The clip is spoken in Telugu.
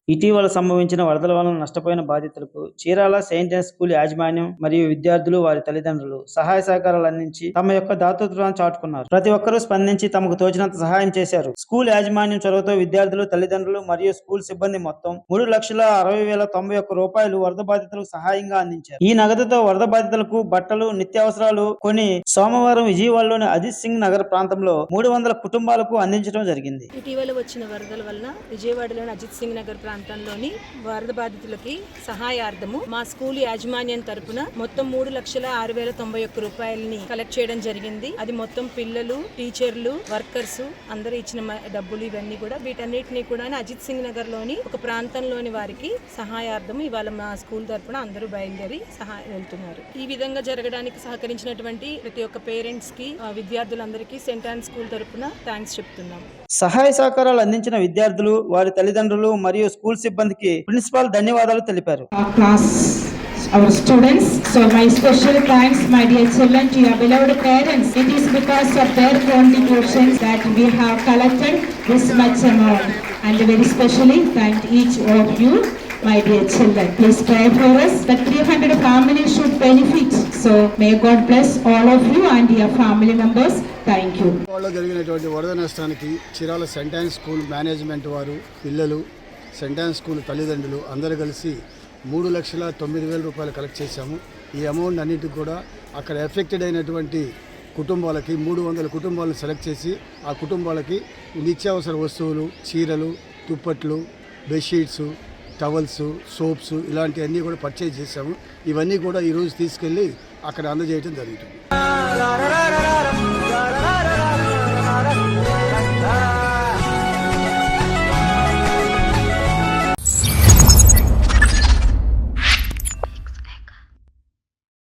ఇటీవల సంభవించిన వరదల వలన నష్టపోయిన బాధితులకు చీరాల సెయింట్ ఆన్స్ స్కూల్ యాజమాన్యం మరియు విద్యార్థులు వారి తల్లిదండ్రులు సహాయ సహకారాలు అందించి తమ యొక్క దాతృత్వాన్ని చాటుకున్నారు. ప్రతి ఒక్కరూ స్పందించి తమకు తోచినంత సహాయం చేశారు. స్కూల్ యాజమాన్యం చొరవతో విద్యార్థులు, తల్లిదండ్రులు మరియు స్కూల్ సిబ్బంది మొత్తం 3,60,91 రూపాయలు వరద బాధితులకు సహాయంగా అందించారు. ఈ నగదుతో వరద బాధితులకు బట్టలు, నిత్యావసరాలు కొని సోమవారం విజయవాడలోని అజిత్ సింగ్ నగర్ ప్రాంతంలో 300 కుటుంబాలకు అందించడం జరిగింది. ఇటీవల వచ్చిన వరదల వల్ల విజయవాడలోని అజిత్ సింగ్ నగర్ ప్రాంతంలోని వరద బాధితులకి సహాయార్థము మా స్కూల్ యాజమాన్యం తరపున మొత్తం 3,06,91 రూపాయలని కలెక్ట్ చేయడం జరిగింది. అది మొత్తం పిల్లలు, టీచర్లు, వర్కర్స్ అందరూ ఇచ్చిన డబ్బులు ఇవన్నీ కూడా వీటన్నిటిని కూడా అజిత్ సింగ్ నగర్ లోని ఒక ప్రాంతంలోని వారికి సహాయార్థం ఇవాళ మా స్కూల్ తరపున అందరూ బయలుదేరి వెళ్తున్నారు. ఈ విధంగా జరగడానికి సహకరించినటువంటి ప్రతి ఒక్క పేరెంట్స్ కి, విద్యార్థులందరికీ సెయింట్ ఆన్స్ స్కూల్ తరపున థ్యాంక్స్ చెప్తున్నాం. సహాయ సహకారాలు అందించిన విద్యార్థులు, వారి తల్లిదండ్రులు మరియు స్కూల్ సిబ్బందికి ప్రిన్సిపాల్ ధన్యవాదాలు తెలిపారు. Our students, so my special thanks, my dear children, to your beloved parents. It is because of their contributions that we have collected this much amount, and very specially thank each of you, my dear children. Please pray for us that 300 families should benefit. So may God bless all of you and your family members. Thank you. జరిగినటువంటి వరద నష్టానికి Chirala saint Ann's school management వారు, పిల్లలు, సెయింట్ ఆన్స్ స్కూల్ తల్లిదండ్రులు అందరూ కలిసి 3,09,000 రూపాయలు కలెక్ట్ చేశాము. ఈ అమౌంట్ అన్నింటికి కూడా అక్కడ ఎఫెక్టెడ్ అయినటువంటి కుటుంబాలకి 300 కుటుంబాలను సెలెక్ట్ చేసి ఆ కుటుంబాలకి నిత్యావసర వస్తువులు, చీరలు, దుప్పట్లు, బెడ్షీట్స్, టవల్స్, సోప్స్ ఇలాంటివన్నీ కూడా పర్చేజ్ చేశాము. ఇవన్నీ కూడా ఈరోజు తీసుకెళ్ళి అక్కడ అందజేయడం జరుగుతుంది.